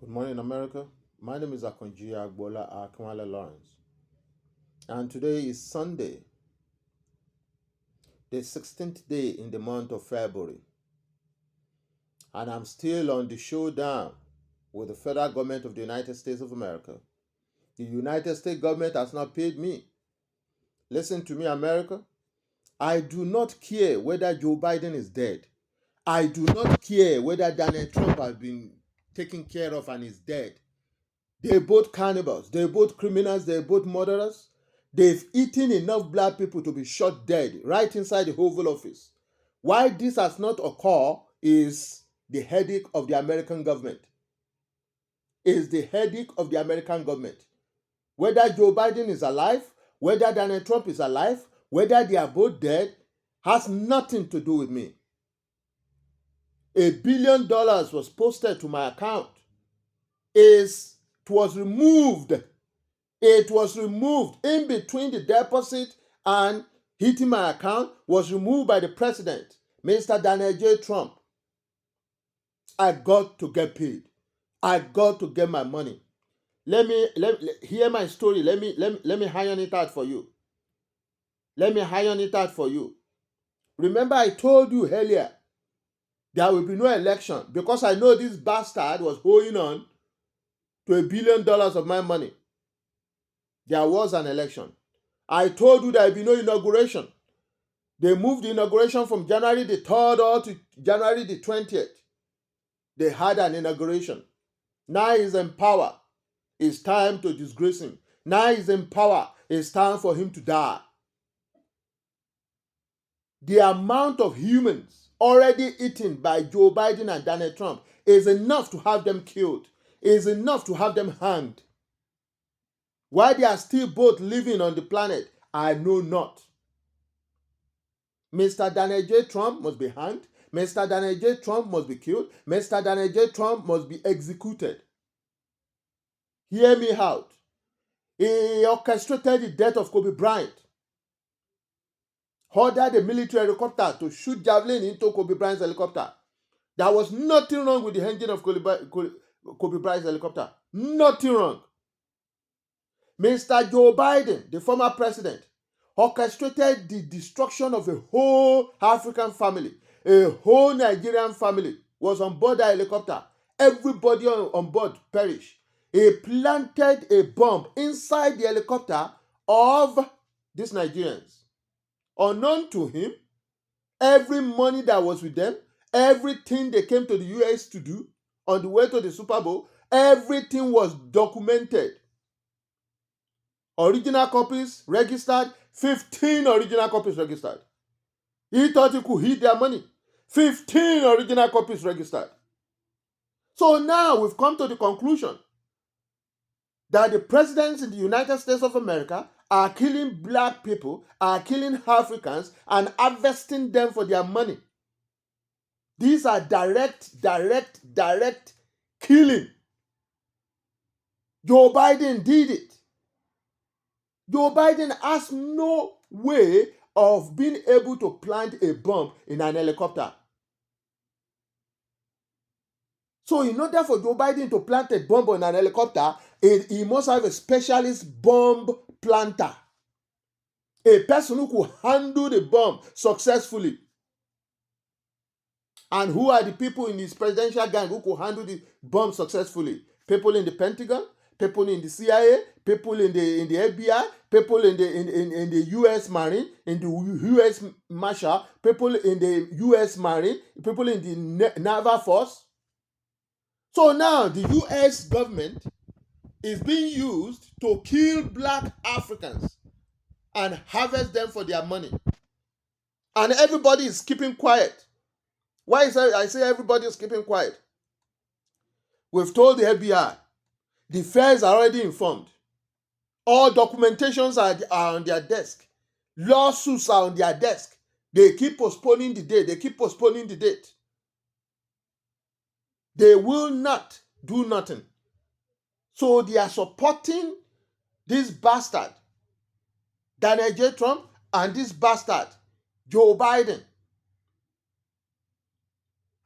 Good morning, America. My name is Akonji Agbola Akinwale Lawrence, and today is Sunday, the 16th day in the month of February, and I'm still on the showdown with the federal government of the United States of America. The United States government has not paid me. Listen to me, America. I do not care whether Joe Biden is dead. I do not care whether Donald Trump has been taken care of and is dead. They're both cannibals. They're both criminals. They're both murderers. They've eaten enough black people to be shot dead right inside the Oval Office. Why this has not occurred is the headache of the American government. Is the headache of the American government. Whether Joe Biden is alive, whether Donald Trump is alive, whether they are both dead, has nothing to do with me. $1 billion was posted to my account. It was removed in between the deposit and hitting my account, was removed by the president, Mr. Donald J. Trump. I got to get paid. I got to get my money. Let me hear my story. Let me iron it out for you. Remember, I told you earlier there will be no election because I know this bastard was holding on to $1 billion of my money. There was an election. I told you there will be no inauguration. They moved the inauguration from January the 3rd to January the 20th. They had an inauguration. Now he's in power. It's time to disgrace him. Now he's in power. It's time for him to die. The amount of humans already eaten by Joe Biden and Donald Trump is enough to have them killed, is enough to have them hanged. Why they are still both living on the planet, I know not. Mr. Donald J. Trump must be hanged. Mr. Donald J. Trump must be killed. Mr. Donald J. Trump must be executed. Hear me out. He orchestrated the death of Kobe Bryant. Ordered a military helicopter to shoot javelin into Kobe Bryant's helicopter. There was nothing wrong with the engine of Kobe Bryant's helicopter. Nothing wrong. Mr. Joe Biden, the former president, orchestrated the destruction of a whole African family. A whole Nigerian family was on board the helicopter. Everybody on board perished. He planted a bomb inside the helicopter of these Nigerians. Unknown to him, every money that was with them, everything they came to the US to do on the way to the Super Bowl, everything was documented. Original copies registered, 15 original copies registered. He thought he could hit their money. 15 original copies registered. So now we've come to the conclusion that the presidents in the United States of America are killing black people, are killing Africans, and harvesting them for their money. These are direct killing. Joe Biden did it. Joe Biden has no way of being able to plant a bomb in an helicopter. So in order for Joe Biden to plant a bomb in an helicopter, he must have a specialist bomb planter. A person who could handle the bomb successfully. And who are the people in his presidential gang who could handle the bomb successfully? People in the Pentagon, people in the CIA, people in the FBI, people in the U.S. Marine, in the U.S. Marshal, people in the U.S. Marine, people in the Naval Force. So now the U.S. government is being used to kill black Africans and harvest them for their money. And everybody is keeping quiet. Why is I say everybody is keeping quiet? We've told the FBI. The feds are already informed. All documentations are on their desk. Lawsuits are on their desk. They keep postponing the date. They will not do nothing. So they are supporting this bastard, Donald J. Trump, and this bastard, Joe Biden.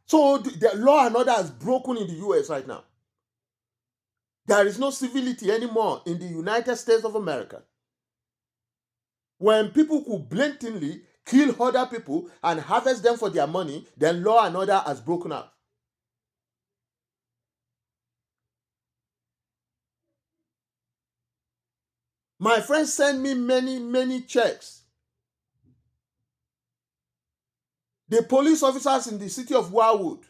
So the law and order is broken in the US right now. There is no civility anymore in the United States of America. When people could blatantly kill other people and harvest them for their money, then law and order has broken out. My friends sent me many checks. The police officers in the city of Wildwood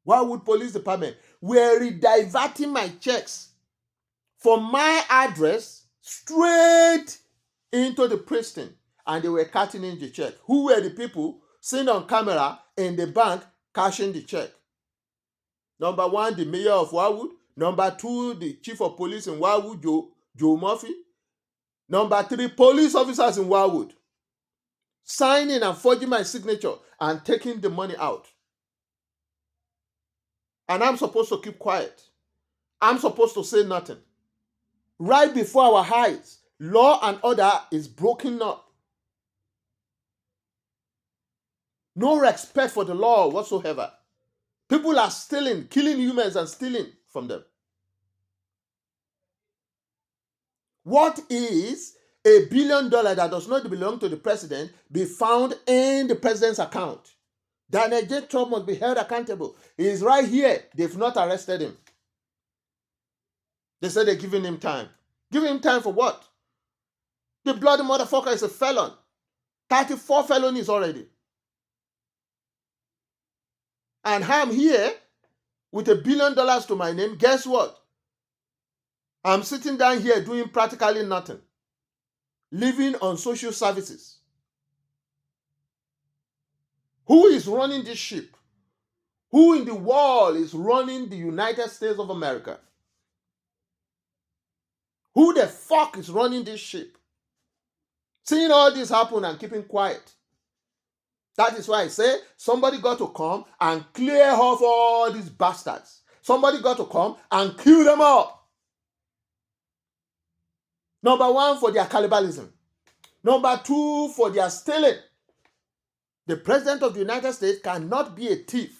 Police Department, were rediverting my checks from my address straight into the prison, and they were cutting in the check. Who were the people seen on camera in the bank cashing the check? Number one, the mayor of Wildwood. Number two, the chief of police in Wildwood, Joe Murphy. Number three, police officers in Wildwood, signing and forging my signature and taking the money out. And I'm supposed to keep quiet. I'm supposed to say nothing. Right before our eyes, law and order is broken up. No respect for the law whatsoever. People are stealing, killing humans and stealing from them. What is $1 billion that does not belong to the president be found in the president's account? Daniel J. Trump must be held accountable. He is right here. They've not arrested him. They said they're giving him time. Giving him time for what? The bloody motherfucker is a felon. 34 felonies already. And I'm here with $1 billion to my name. Guess what? I'm sitting down here doing practically nothing. Living on social services. Who is running this ship? Who in the world is running the United States of America? Who the fuck is running this ship? Seeing all this happen and keeping quiet. That is why I say somebody got to come and clear off all these bastards. Somebody got to come and kill them all. Number one, for their cannibalism. Number two, for their stealing. The president of the United States cannot be a thief.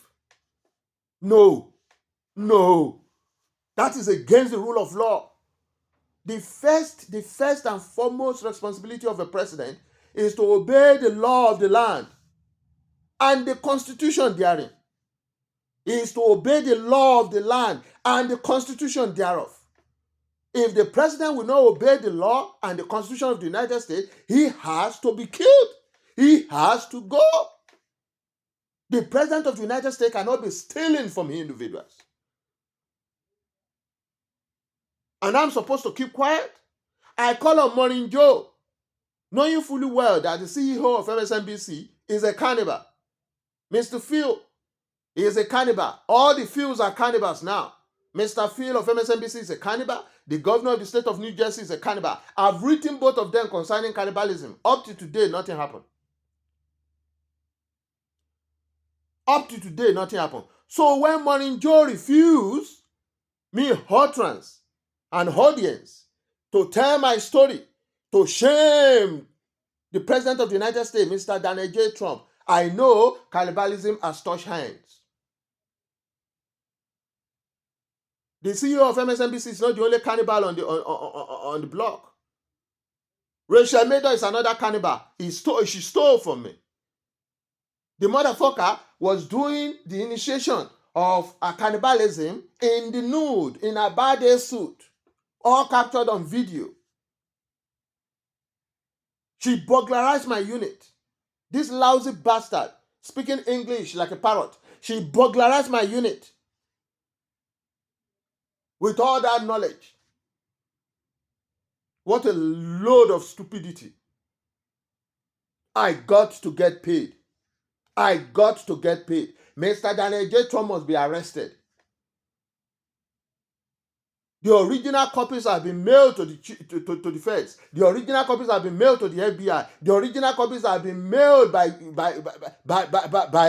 No. That is against the rule of law. The first and foremost responsibility of a president is to obey the law of the land and the constitution therein. Is to obey the law of the land and the constitution thereof. If the president will not obey the law and the constitution of the United States, he has to be killed. He has to go. The president of the United States cannot be stealing from individuals. And I'm supposed to keep quiet? I call on Maureen Joe, knowing fully well that the CEO of MSNBC is a cannibal. Mr. Phil is a cannibal. All the Phils are cannibals now. Mr. Phil of MSNBC is a cannibal. The governor of the state of New Jersey is a cannibal. I've written both of them concerning cannibalism. Up to today, nothing happened. Up to today, nothing happened. So when Maureen Joe refused me, Hotrans, and audience to tell my story, to shame the president of the United States, Mr. Donald J. Trump, I know cannibalism has touched hands. The CEO of MSNBC is not the only cannibal on the block. Rachel Maddow is another cannibal. She stole from me. The motherfucker was doing the initiation of a cannibalism in the nude, in a bad suit, all captured on video. She burglarized my unit. This lousy bastard, speaking English like a parrot, she burglarized my unit. With all that knowledge. What a load of stupidity. I got to get paid. I got to get paid. Mr. Daniel J. Trump must be arrested. The original copies have been mailed to the feds. The original copies have been mailed to the FBI. The original copies have been mailed by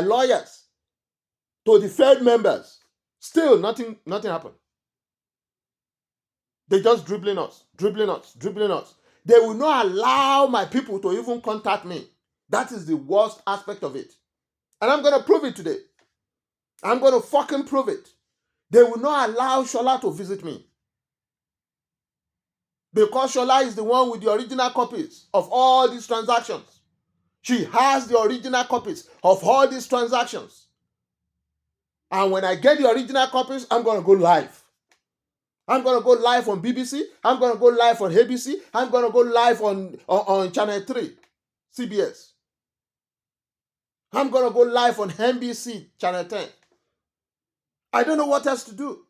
lawyers to the Fed members. Still, nothing happened. They just dribbling us. They will not allow my people to even contact me. That is the worst aspect of it. And I'm going to prove it today. I'm going to fucking prove it. They will not allow Shola to visit me. Because Shola is the one with the original copies of all these transactions. She has the original copies of all these transactions. And when I get the original copies, I'm going to go live. I'm going to go live on BBC. I'm going to go live on ABC. I'm going to go live on Channel 3, CBS. I'm going to go live on NBC, Channel 10. I don't know what else to do.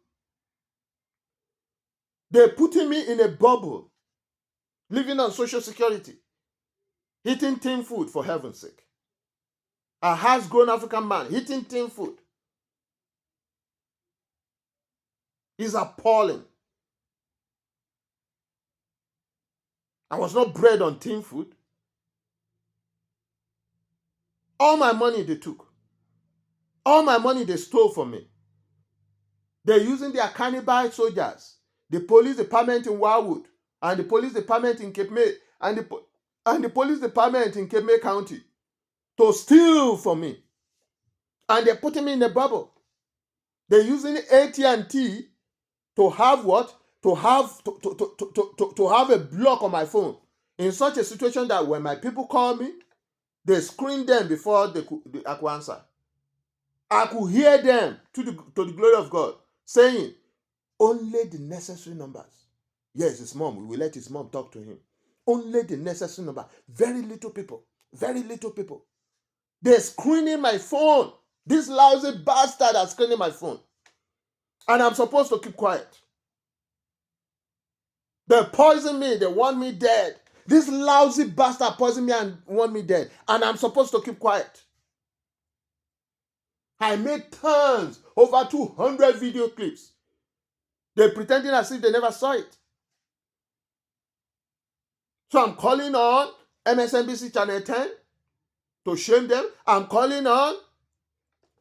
They're putting me in a bubble, living on Social Security, eating tin food, for heaven's sake. A half-grown African man eating tin food is appalling. I was not bred on tin food. All my money they took. All my money they stole from me. They're using their cannibal soldiers, the police department in Wildwood, and the police department in Cape May, and the police department in Cape May County to steal from me. And they're putting me in a bubble. They're using AT&T to have what? To have a block on my phone. In such a situation that when my people call me, they screen them before I could answer. I could hear them to the glory of God saying, only the necessary numbers. Yes, his mom. We will let his mom talk to him. Only the necessary number. Very little people. Very little people. They're screening my phone. This lousy bastard are screening my phone. And I'm supposed to keep quiet. They poison me. They want me dead. This lousy bastard poison me and want me dead. And I'm supposed to keep quiet. I made tons, over 200 video clips. They're pretending as if they never saw it. So I'm calling on MSNBC Channel 10 to shame them. I'm calling on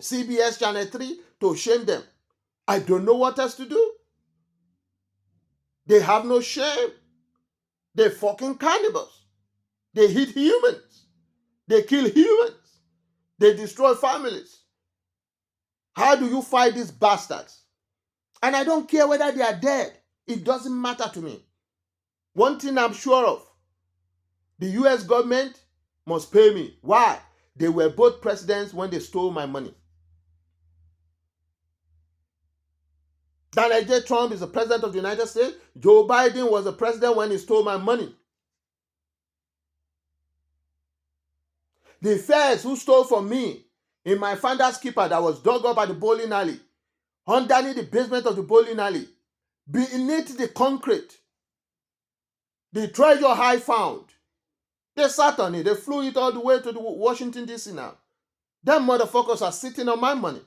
CBS Channel 3 to shame them. I don't know what else to do. They have no shame. They're fucking cannibals. They eat humans. They kill humans. They destroy families. How do you fight these bastards? And I don't care whether they are dead. It doesn't matter to me. One thing I'm sure of, the US government must pay me. Why? They were both presidents when they stole my money. Donald J. Trump is the president of the United States. Joe Biden was the president when he stole my money. The feds who stole from me in my founder's keeper that was dug up at the bowling alley, underneath the basement of the bowling alley, beneath the concrete, the treasure I found, they sat on it. They flew it all the way to the Washington, D.C. now. Them motherfuckers are sitting on my money.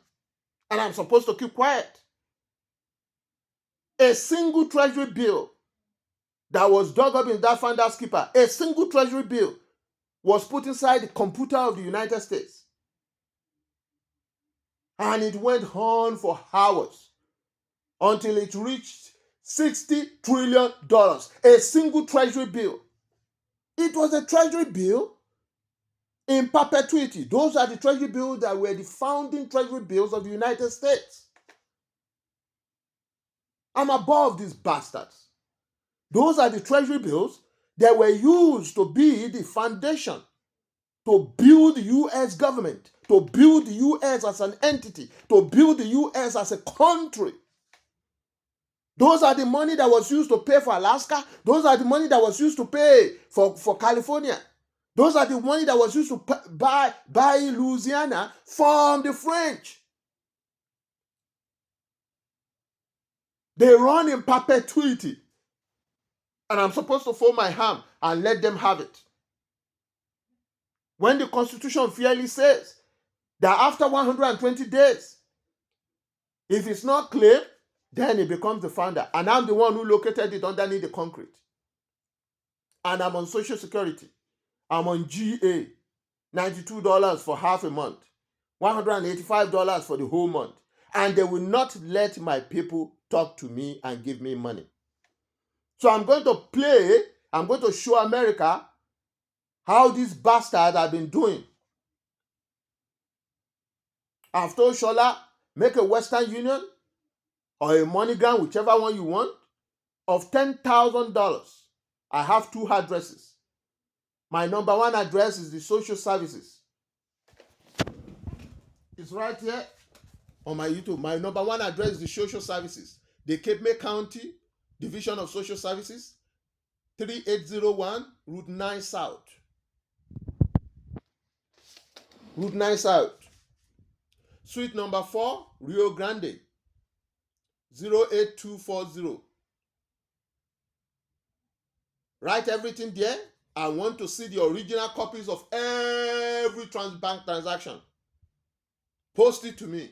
And I'm supposed to keep quiet. A single treasury bill that was dug up in that founder's keeper, a single treasury bill was put inside the computer of the United States. And it went on for hours until it reached $60 trillion. A single treasury bill. It was a treasury bill in perpetuity. Those are the treasury bills that were the founding treasury bills of the United States. I'm above these bastards. Those are the treasury bills that were used to be the foundation to build the U.S. government, to build the U.S. as an entity, to build the U.S. as a country. Those are the money that was used to pay for Alaska. Those are the money that was used to pay for California. Those are the money that was used to buy Louisiana from the French. They run in perpetuity. And I'm supposed to fold my hand and let them have it. When the Constitution fairly says that after 120 days, if it's not claimed, then it becomes the founder. And I'm the one who located it underneath the concrete. And I'm on Social Security. I'm on GA. $92 for half a month. $185 for the whole month. And they will not let my people talk to me and give me money. So I'm going to show America how these bastards have been doing. I've told Shola, make a Western Union or a MoneyGram, whichever one you want, of $10,000 I have two addresses. My number one address is the social services. It's right here on my YouTube. My number one address is the social services. The Cape May County Division of Social Services, 3801 Route 9 South. Route 9 South. Suite number 4, Rio Grande, 08240. Write everything there. I want to see the original copies of every bank transaction. Post it to me.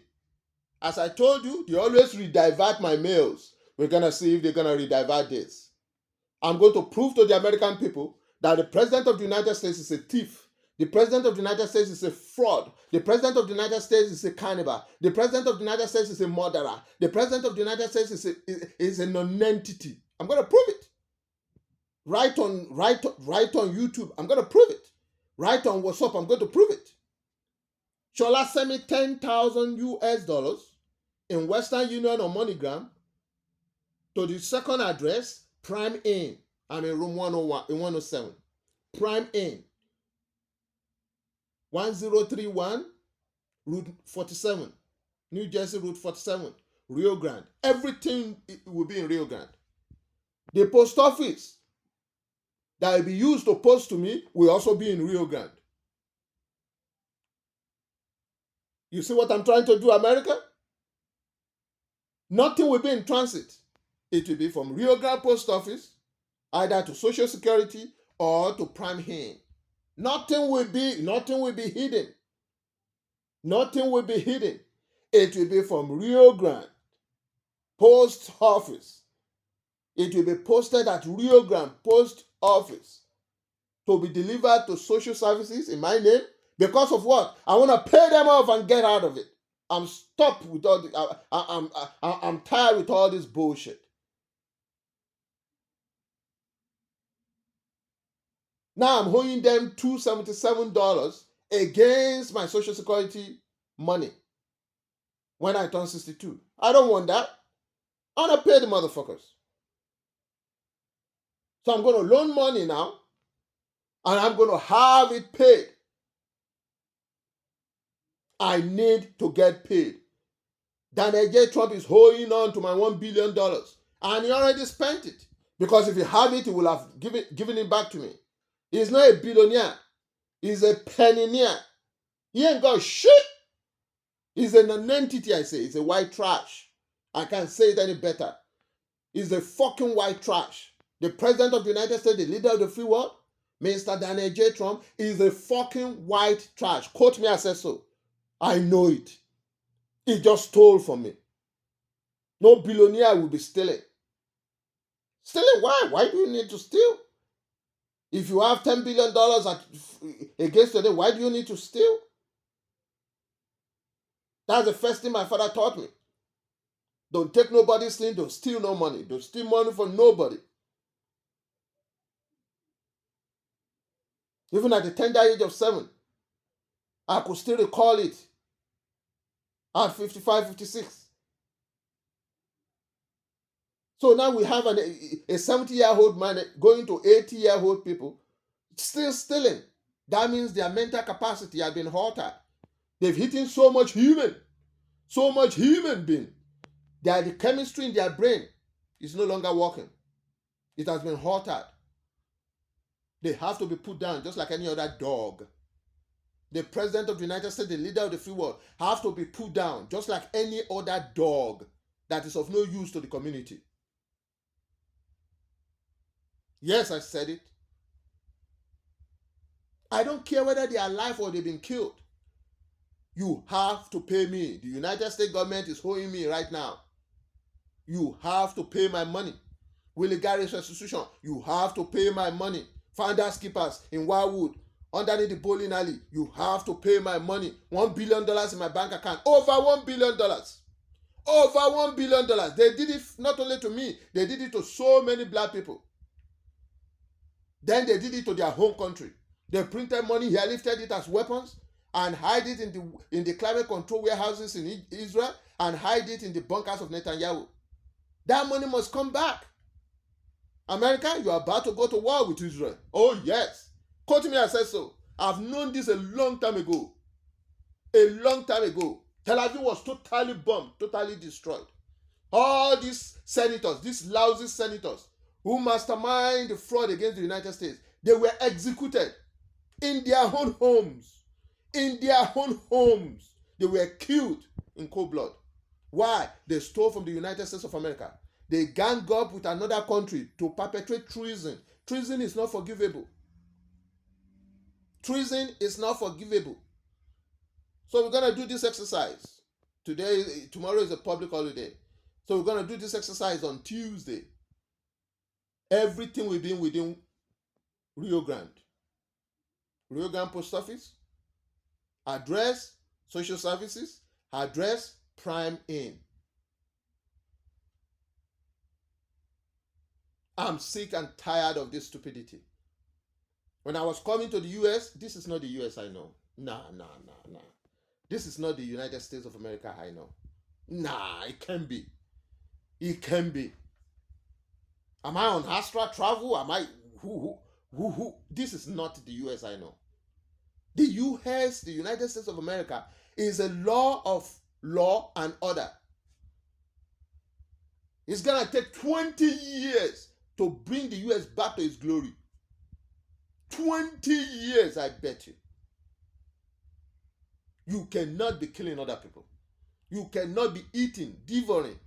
As I told you, they always redivert my mails. We're going to see if they're going to redivert this. I'm going to prove to the American people that the President of the United States is a thief. The President of the United States is a fraud. The President of the United States is a cannibal. The President of the United States is a murderer. The President of the United States is a non-entity. I'm going to prove it. Right on YouTube, I'm going to prove it. Right on WhatsApp, I'm going to prove it. Shola sent me $10,000 in Western Union or MoneyGram to the second address, Prime Inn. I'm in room 101 in 107. Prime Inn. 1031 Route 47. New Jersey Route 47. Rio Grande. Everything will be in Rio Grande. The post office that will be used to post to me will also be in Rio Grande. You see what I'm trying to do, America? Nothing will be in transit. It will be from Rio Grande Post Office, either to Social Security or to Prime Inn. Nothing will be hidden. Nothing will be hidden. It will be from Rio Grande Post Office. It will be posted at Rio Grande Post Office to be delivered to social services in my name. Because of what? I want to pay them off and get out of it. I'm stopped with all the, I'm tired with all this bullshit. Now I'm owing them $277 against my Social Security money when I turn 62. I don't want that. I want to pay the motherfuckers. So I'm going to loan money now, and I'm going to have it paid. I need to get paid. Donald J. Trump is holding on to my $1 billion, and he already spent it. Because if he had it, he would have given it back to me. He's not a billionaire. He's a pensionaire. He ain't got shit. He's a non-entity, I say. He's a white trash. I can't say it any better. He's a fucking white trash. The President of the United States, the leader of the free world, Mr. Donald J. Trump, is a fucking white trash. Quote me, I said so. I know it. He just stole from me. No billionaire will be stealing. Stealing? Why? Why do you need to steal? If you have $10 billion against your name, why do you need to steal? That's the first thing my father taught me. Don't take nobody's thing, don't steal no money. Don't steal money from nobody. Even at the tender age of 7, I could still recall it at 55, 56. So now we have a 70-year-old man going to 80-year-old people still stealing. That means their mental capacity has been altered. They've eaten so much human being. The chemistry in their brain is no longer working. It has been altered. They have to be put down just like any other dog. The President of the United States, the leader of the free world, have to be put down just like any other dog that is of no use to the community. Yes, I said it. I don't care whether they are alive or they've been killed. You have to pay me. The United States government is owing me right now. You have to pay my money. Willie Garris Restitution, you have to pay my money. Founders Keepers in Wildwood, underneath the bowling alley, you have to pay my money. $1 billion in my bank account. Over $1 billion. Over $1 billion. They did it not only to me, they did it to so many black people. Then they did it to their home country. They printed money here, lifted it as weapons, and hide it in the climate control warehouses in Israel, and hide it in the bunkers of Netanyahu. That money must come back. America, you are about to go to war with Israel. Oh, yes. Quote me, I said so. I've known this a long time ago. A long time ago. Tel Aviv was totally bombed, totally destroyed. All these senators, these lousy senators who mastermind the fraud against the United States, they were executed in their own homes. In their own homes. They were killed in cold blood. Why? They stole from the United States of America. They gang up with another country to perpetrate treason. Treason is not forgivable. Treason is not forgivable. So we're going to do this exercise. Tomorrow is a public holiday. So we're going to do this exercise on Tuesday. Everything within Rio Grande. Rio Grande Post Office. Address, social services. Address, Prime Inn. I'm sick and tired of this stupidity. When I was coming to the US, this is not the US I know. Nah. This is not the United States of America I know. Nah, it can be. It can be. Am I on Astra travel? Am I who? This is not the US I know. The US, the United States of America, is a law of law and order. It's gonna take 20 years to bring the US back to its glory. 20 years, I bet you. You cannot be killing other people. You cannot be eating, devouring,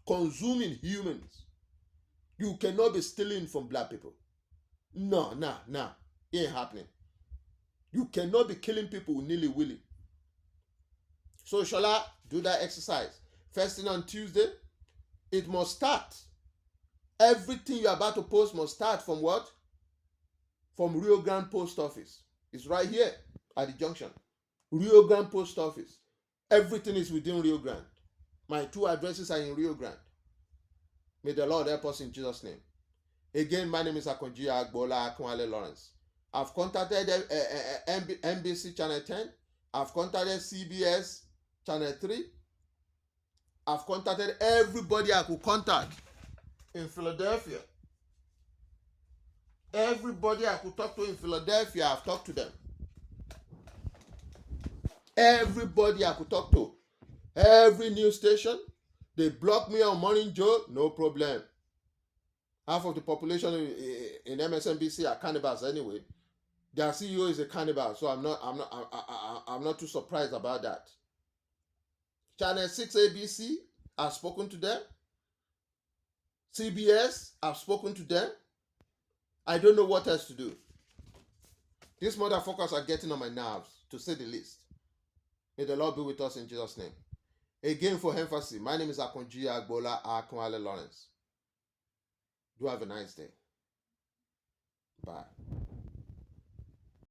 consuming humans. You cannot be stealing from black people. No. It ain't happening. You cannot be killing people nilly-willy. So shall I do that exercise? First thing on Tuesday, it must start. Everything you're about to post must start from what? From Rio Grande Post Office. It's right here at the junction. Rio Grande Post Office. Everything is within Rio Grande. My 2 addresses are in Rio Grande. May the Lord help us in Jesus' name. Again, my name is Akonji Agbola Akinwale Lawrence. I've contacted NBC Channel 10. I've contacted CBS Channel 3. I've contacted everybody I could contact in Philadelphia. Everybody I could talk to in Philadelphia, I've talked to them. Everybody I could talk to. Every news station, they block me on Morning Joe, no problem. Half of the population in MSNBC are cannibals anyway. Their CEO is a cannibal, so I'm not too surprised about that. Channel 6 ABC, I've spoken to them. CBS, I've spoken to them. I don't know what else to do. These motherfuckers are getting on my nerves, to say the least. May the Lord be with us in Jesus' name. Again, for emphasis, my name is Akonji Agbola Akinwale Lawrence. Do have a nice day. Bye.